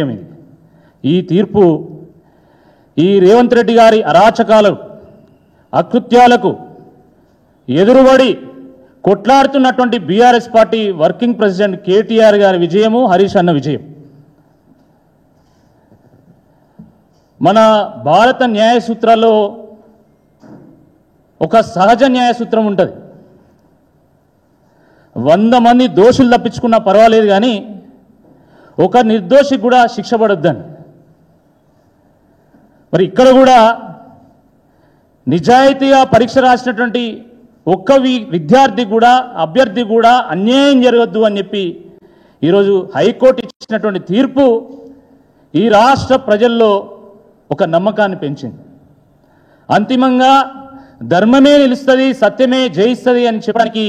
ఇది ఈ తీర్పు ఈ రేవంత్ రెడ్డి గారి అరాచకాలు అకృత్యాలకు ఎదురుబడి కొట్లాడుతున్నటువంటి BRS party working president KTR గారి విజయము, హరీష్ అన్న విజయం. మన భారత న్యాయ సూత్రాల్లో ఒక సహజ న్యాయ సూత్రం ఉంటుంది. 100 మంది దోషులు తప్పించుకున్నా పర్వాలేదు కానీ ఒక నిర్దోషికి కూడా శిక్ష పడొద్దని. మరి ఇక్కడ కూడా నిజాయితీగా పరీక్ష రాసినటువంటి ఒక్క విద్యార్థి కూడా అభ్యర్థి కూడా అన్యాయం జరగద్దు అని చెప్పి ఈరోజు హైకోర్టు ఇచ్చినటువంటి తీర్పు ఈ రాష్ట్ర ప్రజల్లో ఒక నమ్మకాన్ని పెంచింది. అంతిమంగా ధర్మమే నిలుస్తుంది, సత్యమే జయిస్తుంది అని చెప్పడానికి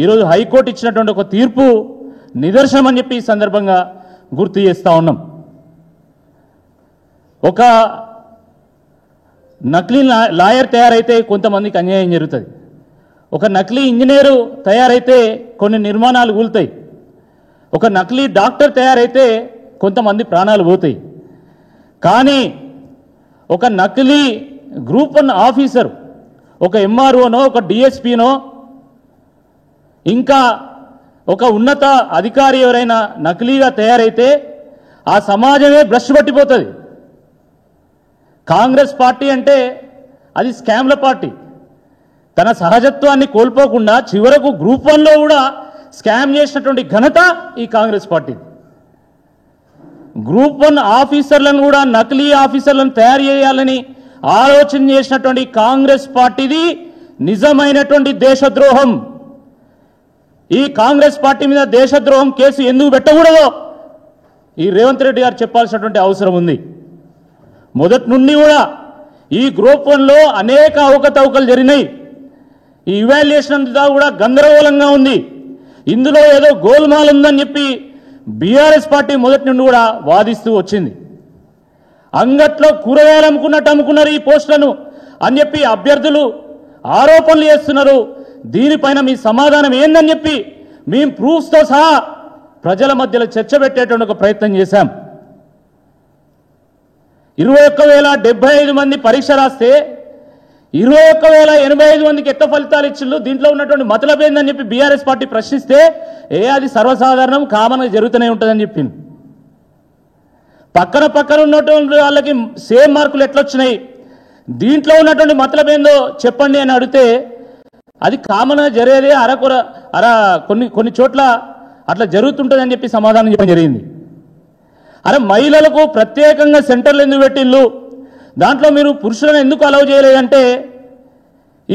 ఈరోజు హైకోర్టు ఇచ్చినటువంటి ఒక తీర్పు నిదర్శనం అని చెప్పి ఈ సందర్భంగా గుర్తు చేస్తూ ఉన్నాం. ఒక నకిలీ లాయర్ తయారైతే కొంతమందికి అన్యాయం జరుగుతుంది. ఒక నకిలీ ఇంజనీరు తయారైతే కొన్ని నిర్మాణాలు కూలుతాయి. ఒక నకిలీ డాక్టర్ తయారైతే కొంతమంది ప్రాణాలు పోతాయి. కానీ ఒక నకిలీ గ్రూప్ 1 ఆఫీసర్, ఒక ఎంఆర్ఓనో, ఒక డిఎస్పీనో, ఇంకా ఒక ఉన్నత అధికారి ఎవరైనా నకిలీగా తయారైతే ఆ సమాజమే భ్రష్టు పట్టిపోతుంది. కాంగ్రెస్ పార్టీ అంటే అది స్కామ్ల పార్టీ. తన సహజత్వాన్ని కోల్పోకుండా చివరకు గ్రూప్ 1లో కూడా స్కామ్ చేసినటువంటి ఘనత ఈ కాంగ్రెస్ పార్టీ. గ్రూప్ 1 ఆఫీసర్లను కూడా నకిలీ ఆఫీసర్లను తయారు చేయాలని ఆలోచన చేసినటువంటి కాంగ్రెస్ పార్టీది నిజమైనటువంటి దేశద్రోహం. ఈ కాంగ్రెస్ పార్టీ మీద దేశద్రోహం కేసు ఎందుకు పెట్టకూడదో ఈ రేవంత్ రెడ్డి గారు చెప్పాల్సినటువంటి అవసరం ఉంది. మొదటి నుండి కూడా ఈ గ్రూప్ 1లో అనేక అవకతవకలు జరిగినాయి. ఈ ఇవాల్యుయేషన్ అంతా కూడా గందరగోళంగా ఉంది. ఇందులో ఏదో గోల్మాల్ ఉందని చెప్పి బీఆర్ఎస్ పార్టీ మొదటి నుండి కూడా వాదిస్తూ వచ్చింది. అంగట్లో కూరగాయలు అమ్ముకున్నట్టు అమ్ముకున్నారు ఈ పోస్టులను అని చెప్పి అభ్యర్థులు ఆరోపణలు చేస్తున్నారు. దీనిపైన మీ సమాధానం ఏందని చెప్పి మేము ప్రూఫ్స్తో సహా ప్రజల మధ్యలో చర్చ పెట్టేటువంటి ఒక ప్రయత్నం చేశాం. 21,075 మంది పరీక్ష రాస్తే 21,085 మందికి ఎట్ట ఫలితాలు ఇచ్చిండ్రు, దీంట్లో ఉన్నటువంటి మతలబ్ ఏందని చెప్పి బీఆర్ఎస్ పార్టీ ప్రశ్నిస్తే అది సర్వసాధారణం, కామన్గా జరుగుతూనే ఉంటుందని చెప్పింది. పక్కన ఉన్నటువంటి వాళ్ళకి సేమ్ మార్కులు ఎట్లొచ్చినాయి, దీంట్లో ఉన్నటువంటి మతలబ్ ఏందో చెప్పండి అని అడిగితే అది కామన్గా జరిగేది, కొన్ని చోట్ల అట్లా జరుగుతుంటుందని చెప్పి సమాధానం చెప్పడం జరిగింది. మహిళలకు ప్రత్యేకంగా సెంటర్లు ఎందుకు పెట్టిళ్ళు, దాంట్లో మీరు పురుషులను ఎందుకు అలౌ చేయలేదంటే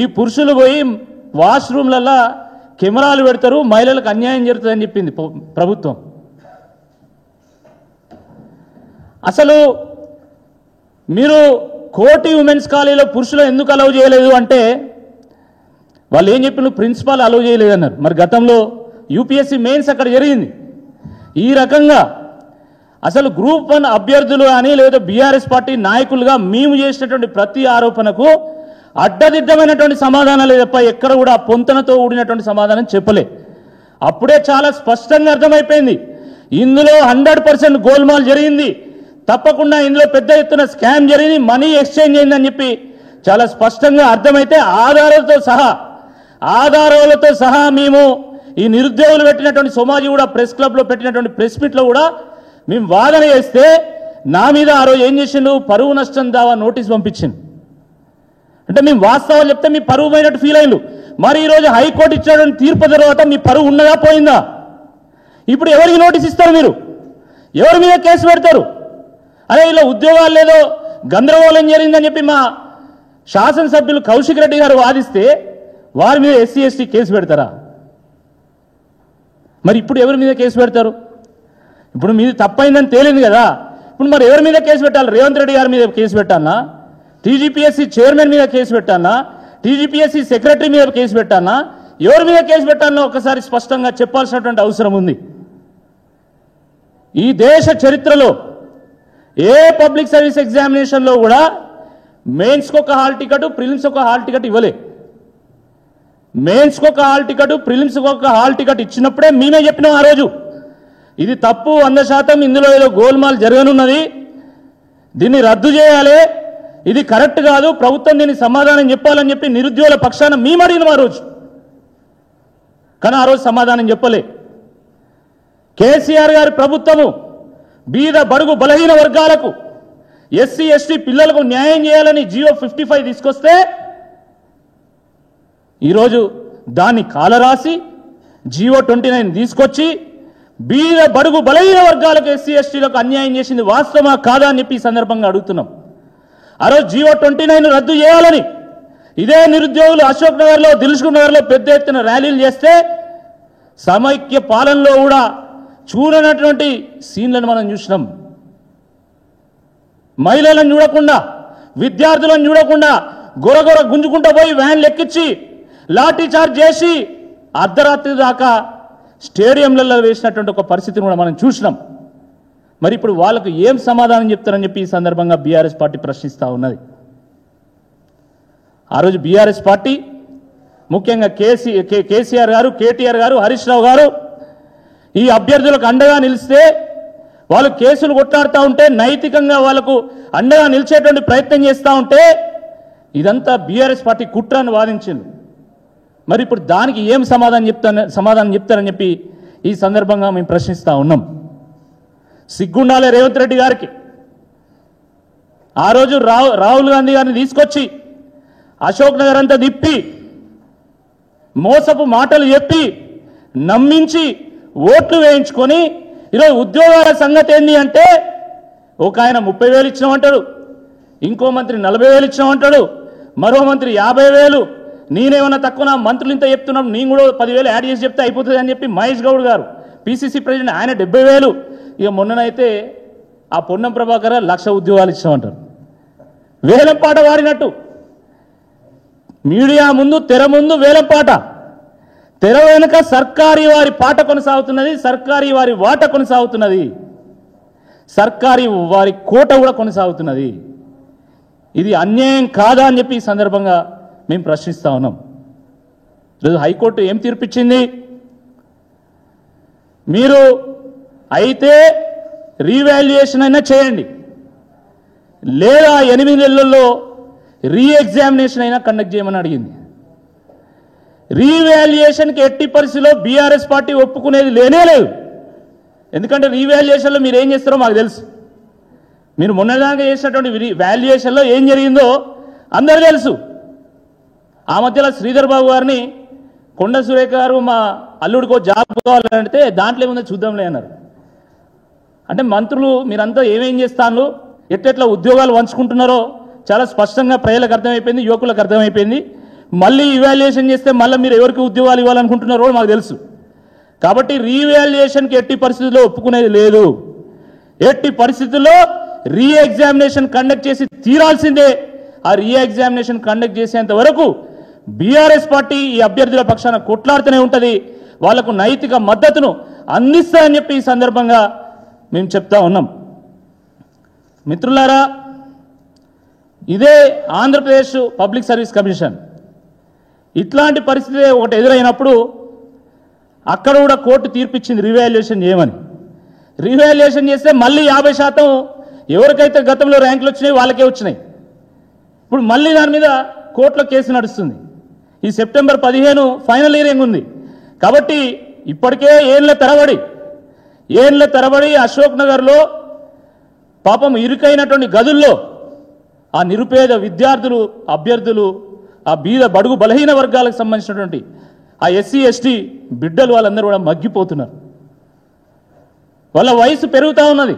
ఈ పురుషులు పోయి వాష్రూమ్లలో కెమెరాలు పెడతారు, మహిళలకు అన్యాయం జరుగుతుందని చెప్పింది ప్రభుత్వం. అసలు మీరు కోటి ఉమెన్స్ కాలేజీలో పురుషులు ఎందుకు అలౌ చేయలేదు అంటే వాళ్ళు ఏం చెప్పిన ప్రిన్సిపాల్ అలౌ చేయలేదన్నారు. మరి గతంలో యూపీఎస్సీ మెయిన్స్ అక్కడ జరిగింది. ఈ రకంగా అసలు గ్రూప్ 1 అభ్యర్థులు అని లేదా బీఆర్ఎస్ పార్టీ నాయకులుగా మేము చేసినటువంటి ప్రతి ఆరోపణకు అడ్డదిడ్డమైనటువంటి సమాధానాలు తప్ప ఎక్కడ కూడా పొంతనతో కూడినటువంటి సమాధానం చెప్పలే. అప్పుడే చాలా స్పష్టంగా అర్థమైపోయింది ఇందులో 100% గోల్మాల్ జరిగింది, తప్పకుండా ఇందులో పెద్ద ఎత్తున స్కామ్ జరిగింది, మనీ ఎక్స్చేంజ్ అయిందని చెప్పి చాలా స్పష్టంగా అర్థమైతే ఆధారాలతో సహా మేము ఈ నిరుద్యోగులు పెట్టినటువంటి సోమాజీ కూడా ప్రెస్ క్లబ్లో పెట్టినటువంటి ప్రెస్ మీట్లో కూడా మేము వాదన చేస్తే నా మీద ఆ రోజు ఏం చేసిండు, పరువు నష్టం దావా నోటీస్ పంపించింది. అంటే మేము వాస్తవాలు చెప్తే మీ పరువు పోయినట్టు ఫీల్ అయ్యిండు. మరి ఈరోజు హైకోర్టు ఇచ్చినటువంటి తీర్పు తర్వాత మీ పరువు ఉన్నదా పోయిందా? ఇప్పుడు ఎవరికి నోటీస్ ఇస్తారు, మీరు ఎవరి మీద కేసు పెడతారు? అరే ఇలా ఉద్యోగాలు లేదో గందరగోళం జరిగిందని చెప్పి మా శాసనసభ్యులు కౌశిక్ రెడ్డి గారు వాదిస్తే వారి మీద ఎస్సీ ఎస్టీ కేసు పెడతారా? మరి ఇప్పుడు ఎవరి మీద కేసు పెడతారు? ఇప్పుడు మీది తప్పైందని తేలింది కదా, ఇప్పుడు మరి ఎవరి మీద కేసు పెట్టాలి? రేవంత్ రెడ్డి గారి మీద కేసు పెట్టాలనా, టీజీపీఎస్సీ చైర్మన్ మీద కేసు పెట్టాలనా, టీజీపీఎస్సీ సెక్రటరీ మీద కేసు పెట్టాలనా, ఎవరి మీద కేసు పెట్టాలనో ఒకసారి స్పష్టంగా చెప్పాల్సినటువంటి అవసరం ఉంది. ఈ దేశ చరిత్రలో ఏ పబ్లిక్ సర్వీస్ ఎగ్జామినేషన్లో కూడా మెయిన్స్కి ఒక హాల్ టికెట్, ప్రిలిమ్స్కి ఒక హాల్ టికెట్ ఇవ్వలే. మెయిన్స్కి ఒక హాల్ టికెట్, ప్రిలిమ్స్కి ఒక హాల్ టికెట్ ఇచ్చినప్పుడే మేమే చెప్పినాం ఆ రోజు ఇది తప్పు 100%. ఇందులో ఏదో గోల్మాల్ జరగనున్నది, దీన్ని రద్దు చేయాలి, ఇది కరెక్ట్ కాదు, ప్రభుత్వం దీనికి సమాధానం చెప్పాలని చెప్పి నిరుద్యోగుల పక్షాన మేము అడిగిన ఆ రోజు. కానీ ఆ రోజు సమాధానం చెప్పలే. కేసీఆర్ గారి ప్రభుత్వము బీద బడుగు బలహీన వర్గాలకు, ఎస్సీ ఎస్టీ పిల్లలకు న్యాయం చేయాలని జియో 55 తీసుకొస్తే ఈరోజు దాన్ని కాలరాసి జియో 29 తీసుకొచ్చి బీద బడుగు బలహీన వర్గాలకు, ఎస్సీ ఎస్టీలకు అన్యాయం చేసింది వాస్తవమా కాదా అని చెప్పి ఈ సందర్భంగా అడుగుతున్నాం. ఆ రోజు జియో 29 రద్దు చేయాలని ఇదే నిరుద్యోగులు అశోక్ నగర్లో, దిల్సుఖ్ నగర్లో పెద్ద ఎత్తున ర్యాలీలు చేస్తే సమైక్య పాలనలో కూడా చూడనటువంటి సీన్లను మనం చూసినాం. మహిళలను చూడకుండా, విద్యార్థులను చూడకుండా గొరగొర గుంజుకుంటూ పోయి వ్యాన్లు ఎక్కించి లాఠీ చార్జ్ చేసి అర్ధరాత్రి దాకా స్టేడియంలలో వేసినటువంటి ఒక పరిస్థితిని కూడా మనం చూసినాం. మరి ఇప్పుడు వాళ్ళకు ఏం సమాధానం చెప్తారని చెప్పి ఈ సందర్భంగా బీఆర్ఎస్ పార్టీ ప్రశ్నిస్తూ ఉన్నది. ఆ రోజు బీఆర్ఎస్ పార్టీ ముఖ్యంగా కేసీఆర్ గారు, కేటీఆర్ గారు, హరీష్ రావు గారు ఈ అభ్యర్థులకు అండగా నిలిస్తే, వాళ్ళు కేసులు కొట్లాడుతూ ఉంటే, నైతికంగా వాళ్ళకు అండగా నిలిచేటువంటి ప్రయత్నం చేస్తూ ఉంటే ఇదంతా బీఆర్ఎస్ పార్టీ కుట్రని వాదించింది. మరి ఇప్పుడు దానికి ఏం సమాధానం చెప్తారని చెప్పి ఈ సందర్భంగా మేము ప్రశ్నిస్తూ ఉన్నాం. సిగ్గుండాలే రేవంత్ రెడ్డి గారికి. ఆ రోజు రాహుల్ గాంధీ గారిని తీసుకొచ్చి అశోక్ నగర్ అంతా తిప్పి మోసపు మాటలు చెప్పి నమ్మించి ఓట్లు వేయించుకొని ఈరోజు ఉద్యోగాల సంగతి ఏంది అంటే, ఒక ఆయన 30,000 ఇచ్చినామంటాడు, ఇంకో మంత్రి 40,000 ఇచ్చినామంటాడు, మరో మంత్రి 50,000. నేనేమన్నా తక్కువ, నా మంత్రులు ఇంత చెప్తున్నాం, నేను కూడా 10,000 యాడ్ చేసి చెప్తే అయిపోతుంది అని చెప్పి మహేష్ గౌడ్ గారు పిసిసి ప్రెసిడెంట్, ఆయన 70,000. ఇక మొన్ననైతే ఆ పొన్నం ప్రభాకర్ 1,00,000 ఉద్యోగాలు ఇచ్చామంటారు. వేలం పాట వాడినట్టు మీడియా ముందు, తెర ముందు వేలం పాట, తెర వెనుక సర్కారీ వారి పాట కొనసాగుతున్నది, సర్కారీ వారి వాట కొనసాగుతున్నది, సర్కారీ వారి కోట కూడా కొనసాగుతున్నది. ఇది అన్యాయం కాదా అని చెప్పి ఈ సందర్భంగా మేము ప్రశ్నిస్తా ఉన్నాం. ఈరోజు హైకోర్టు ఏం తీర్పిచ్చింది? మీరు అయితే రీవాల్యుయేషన్ అయినా చేయండి, లేదా 8 నెలల్లో రీఎగ్జామినేషన్ అయినా కండక్ట్ చేయమని అడిగింది. రీవాల్యుయేషన్కి ఎట్టి పరిస్థితిలో బీఆర్ఎస్ పార్టీ ఒప్పుకునేది లేనే లేదు. ఎందుకంటే రీవాల్యుయేషన్లో మీరు ఏం చేస్తారో మాకు తెలుసు. మీరు మొన్నదాకా చేసినటువంటి వాల్యుయేషన్లో ఏం జరిగిందో అందరూ తెలుసు. ఆ మధ్యలో శ్రీధర్ బాబు గారిని కొండ సురేఖ గారు మా అల్లుడికో జాబ్ కావాలంటే దాంట్లో ఏముందో చూద్దాంలే అన్నారు. అంటే మంత్రులు మీరంతా ఏమేం చేస్తాను, ఎట్లా ఉద్యోగాలు పంచుకుంటున్నారో చాలా స్పష్టంగా ప్రజలకు అర్థమైపోయింది, యువకులకు అర్థమైపోయింది. మళ్ళీ ఇవాల్యుయేషన్ చేస్తే మళ్ళీ మీరు ఎవరికి ఉద్యోగాలు ఇవ్వాలనుకుంటున్నారో మాకు తెలుసు. కాబట్టి రీవాల్యుయేషన్కి ఎట్టి పరిస్థితుల్లో ఒప్పుకునేది లేదు. ఎట్టి పరిస్థితుల్లో రీఎగ్జామినేషన్ కండక్ట్ చేసి తీరాల్సిందే. ఆ రీఎగ్జామినేషన్ కండక్ట్ చేసేంత వరకు బీఆర్ఎస్ పార్టీ ఈ అభ్యర్థుల పక్షాన కొట్లాడుతూనే ఉంటుంది, వాళ్లకు నైతిక మద్దతును అందిస్తాయని చెప్పి ఈ సందర్భంగా మేము చెప్తా ఉన్నాం. మిత్రులారా, ఇదే ఆంధ్రప్రదేశ్ పబ్లిక్ సర్వీస్ కమిషన్ ఇట్లాంటి పరిస్థితి ఒకటి ఎదురైనప్పుడు అక్కడ కూడా కోర్టు తీర్పిచ్చింది రీవాల్యుయేషన్ చేయమని. రీవాల్యుయేషన్ చేస్తే మళ్ళీ 50% ఎవరికైతే గతంలో ర్యాంకులు వచ్చినాయి వాళ్ళకే వచ్చినాయి. ఇప్పుడు మళ్ళీ దాని మీద కోర్టులో కేసు నడుస్తుంది. ఈ సెప్టెంబర్ 15 ఫైనల్ హియరింగ్ ఉంది. కాబట్టి ఇప్పటికే ఏళ్ల తరబడి అశోక్ నగర్లో పాపం ఇరుకైనటువంటి గదుల్లో ఆ నిరుపేద విద్యార్థులు, అభ్యర్థులు, ఆ బీద బడుగు బలహీన వర్గాలకు సంబంధించినటువంటి ఆ ఎస్సీ ఎస్టీ బిడ్డలు వాళ్ళందరూ కూడా మగ్గిపోతున్నారు. వాళ్ళ వయసు పెరుగుతూ ఉన్నది,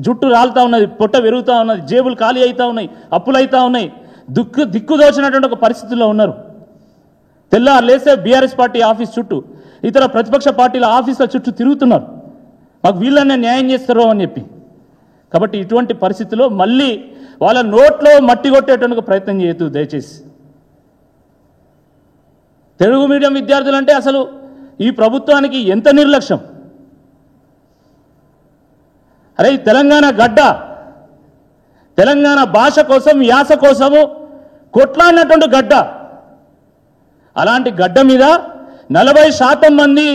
జుట్టు రాలుతూ ఉన్నది, పొట్ట పెరుగుతూ ఉన్నది, జేబులు ఖాళీ అవుతూ ఉన్నాయి, అప్పులు అవుతూ ఉన్నాయి, దిక్కుదోచినటువంటి ఒక పరిస్థితుల్లో ఉన్నారు. తెల్లారు లేస్తే బీఆర్ఎస్ పార్టీ ఆఫీస్ చుట్టూ, ఇతర ప్రతిపక్ష పార్టీల ఆఫీసుల చుట్టూ తిరుగుతున్నారు, మాకు వీళ్ళనే న్యాయం చేస్తారో అని చెప్పి. కాబట్టి ఇటువంటి పరిస్థితుల్లో మళ్ళీ వాళ్ళ నోట్లో మట్టి కొట్టేటువంటి ప్రయత్నం చేయొద్దు దయచేసి. తెలుగు మీడియం విద్యార్థులంటే అసలు ఈ ప్రభుత్వానికి ఎంత నిర్లక్ష్యం. అరే తెలంగాణ గడ్డ, తెలంగాణ భాష కోసం, యాస కోసము కొట్లాడినటువంటి గడ్డ. అలాంటి గడ్డ మీద 40% మంది